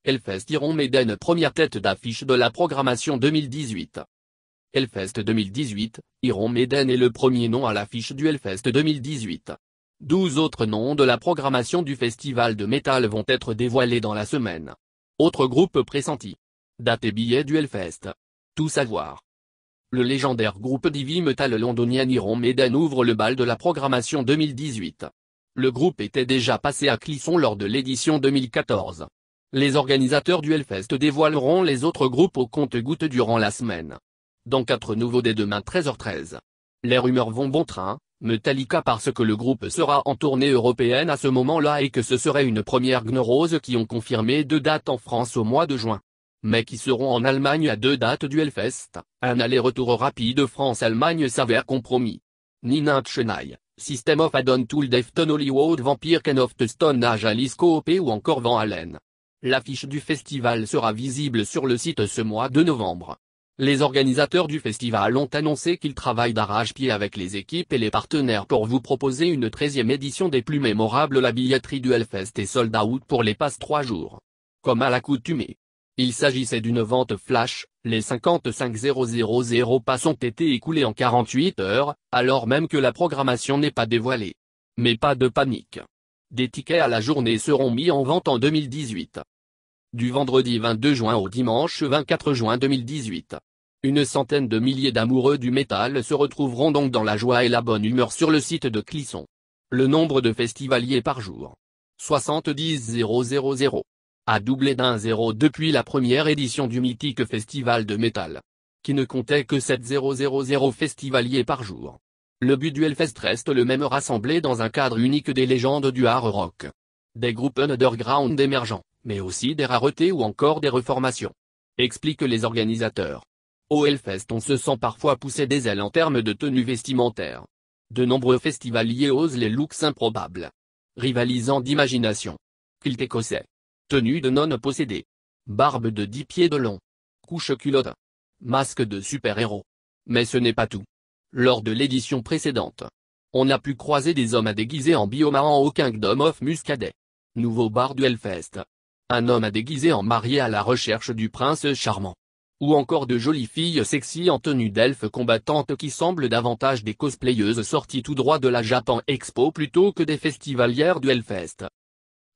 Hellfest Iron Maiden, première tête d'affiche de la programmation 2018. Hellfest 2018, Iron Maiden est le premier nom à l'affiche du Hellfest 2018. 12 autres noms de la programmation du festival de métal vont être dévoilés dans la semaine. Autres groupes pressentis. Date et billets du Hellfest. Tout savoir. Le légendaire groupe d'heavy metal londonien Iron Maiden ouvre le bal de la programmation 2018. Le groupe était déjà passé à Clisson lors de l'édition 2014. Les organisateurs du Hellfest dévoileront les autres groupes au compte-gouttes durant la semaine. Dans 4 nouveaux dès demain 13h13. Les rumeurs vont bon train, Metallica parce que le groupe sera en tournée européenne à ce moment-là et que ce serait une première Gnose qui ont confirmé 2 dates en France au mois de juin. Mais qui seront en Allemagne à 2 dates du Hellfest, un aller-retour rapide France-Allemagne s'avère compromis. Nine Inch Nails, System of a Down Tool Deftones Hollywood Vampire Ken of the Stone Age Alice Cooper ou encore Van Halen. L'affiche du festival sera visible sur le site ce mois de novembre. Les organisateurs du festival ont annoncé qu'ils travaillent d'arrache-pied avec les équipes et les partenaires pour vous proposer une 13e édition des plus mémorables. La billetterie du Hellfest est sold out pour les passes 3 jours. Comme à l'accoutumée. Il s'agissait d'une vente flash, les 55 000 passes ont été écoulés en 48 heures, alors même que la programmation n'est pas dévoilée. Mais pas de panique. Des tickets à la journée seront mis en vente en 2018. Du vendredi 22 juin au dimanche 24 juin 2018. Une centaine de milliers d'amoureux du métal se retrouveront donc dans la joie et la bonne humeur sur le site de Clisson. Le nombre de festivaliers par jour. 70 000. A doublé d'un 0 depuis la première édition du mythique festival de métal. Qui ne comptait que 7 000 festivaliers par jour. Le but du Hellfest reste le même, rassembler dans un cadre unique des légendes du hard rock. Des groupes underground émergents, mais aussi des raretés ou encore des reformations. Expliquent les organisateurs. Au Hellfest on se sent parfois pousser des ailes en termes de tenue vestimentaire. De nombreux festivaliers osent les looks improbables. Rivalisant d'imagination. Kilt écossais. Tenue de nonne possédée. Barbe de 10 pieds de long. Couche culotte. Masque de super-héros. Mais ce n'est pas tout. Lors de l'édition précédente, on a pu croiser des hommes déguisés en Biomahan au Kingdom of Muscadet. Nouveau bar du Hellfest. Un homme déguisé en marié à la recherche du prince charmant. Ou encore de jolies filles sexy en tenue d'elfe combattantes qui semblent davantage des cosplayeuses sorties tout droit de la Japan Expo plutôt que des festivalières du Hellfest.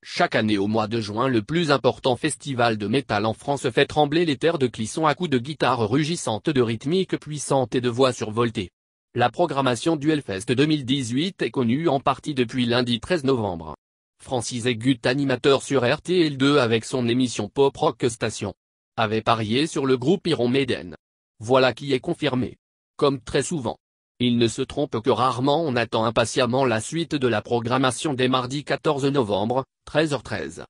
Chaque année au mois de juin, le plus important festival de métal en France fait trembler les terres de Clisson à coups de guitares rugissantes, de rythmiques puissantes et de voix survoltées. La programmation du Hellfest 2018 est connue en partie depuis lundi 13 novembre. Francis Egut, animateur sur RTL2 avec son émission Pop Rock Station, avait parié sur le groupe Iron Maiden. Voilà qui est confirmé. Comme très souvent. Il ne se trompe que rarement. On attend impatiemment la suite de la programmation dès mardi 14 novembre, 13h13.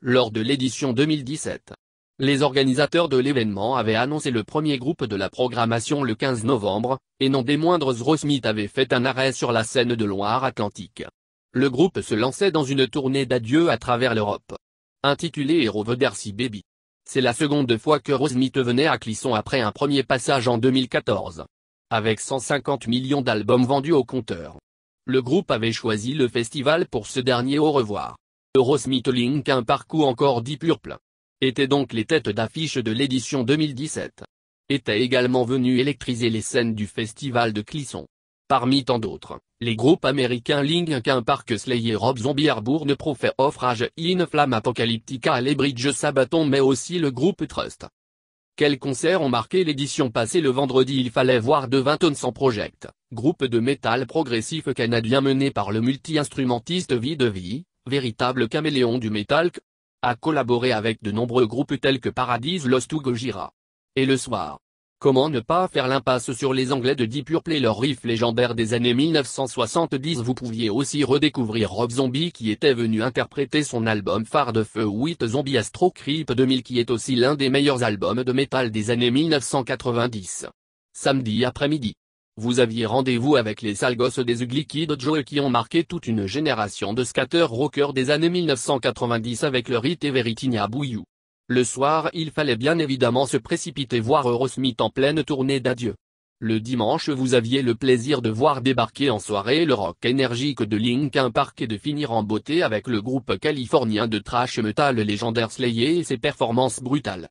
Lors de l'édition 2017, les organisateurs de l'événement avaient annoncé le premier groupe de la programmation le 15 novembre, et non des moindres, Aerosmith avait fait un arrêt sur la scène de Loire-Atlantique. Le groupe se lançait dans une tournée d'adieu à travers l'Europe. Intitulée Hero Dercy Baby. C'est la seconde fois que Aerosmith venait à Clisson après un premier passage en 2014. Avec 150 millions d'albums vendus au compteur. Le groupe avait choisi le festival pour ce dernier au revoir. Aerosmith, Linkin Park ou encore Deep Purple étaient donc les têtes d'affiche de l'édition 2017. Étaient également venus électriser les scènes du festival de Clisson. Parmi tant d'autres, les groupes américains Linkin Park, Slayer, Rob Zombie, Airborne, Prophet of Rage, In Flamme, Apocalyptica, les Bridge Sabaton, mais aussi le groupe Trust. Quels concerts ont marqué l'édition passée? Le vendredi il fallait voir The Vinton Project, groupe de métal progressif canadien mené par le multi-instrumentiste V2V, véritable caméléon du métal, a collaboré avec de nombreux groupes tels que Paradise Lost ou Gojira. Et le soir, comment ne pas faire l'impasse sur les Anglais de Deep Purple et leur riff légendaire des années 1970? Vous pouviez aussi redécouvrir Rob Zombie qui était venu interpréter son album phare de feu White Zombie Astro Creep 2000 qui est aussi l'un des meilleurs albums de métal des années 1990. Samedi après-midi. Vous aviez rendez-vous avec les sales gosses des Ugly Kid Joe qui ont marqué toute une génération de skateurs rockers des années 1990 avec leur hit Everything About You. Le soir il fallait bien évidemment se précipiter voir Aerosmith en pleine tournée d'adieu. Le dimanche vous aviez le plaisir de voir débarquer en soirée le rock énergique de Linkin Park et de finir en beauté avec le groupe californien de thrash metal légendaire Slayer et ses performances brutales.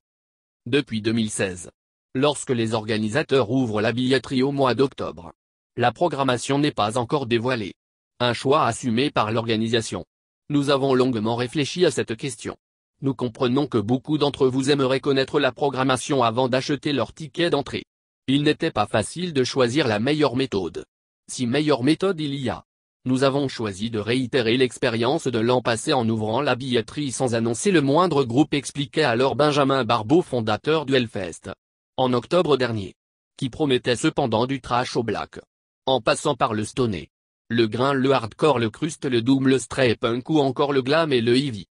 Depuis 2016. Lorsque les organisateurs ouvrent la billetterie au mois d'octobre. La programmation n'est pas encore dévoilée. Un choix assumé par l'organisation. Nous avons longuement réfléchi à cette question. Nous comprenons que beaucoup d'entre vous aimeraient connaître la programmation avant d'acheter leur ticket d'entrée. Il n'était pas facile de choisir la meilleure méthode. Si meilleure méthode il y a. Nous avons choisi de réitérer l'expérience de l'an passé en ouvrant la billetterie sans annoncer le moindre groupe, expliquait alors Benjamin Barbeau, fondateur du Hellfest. En octobre dernier. Qui promettait cependant du trash au black. En passant par le stoner. Le grind, le hardcore, le crust, le doom, le stray punk ou encore le glam et le heavy.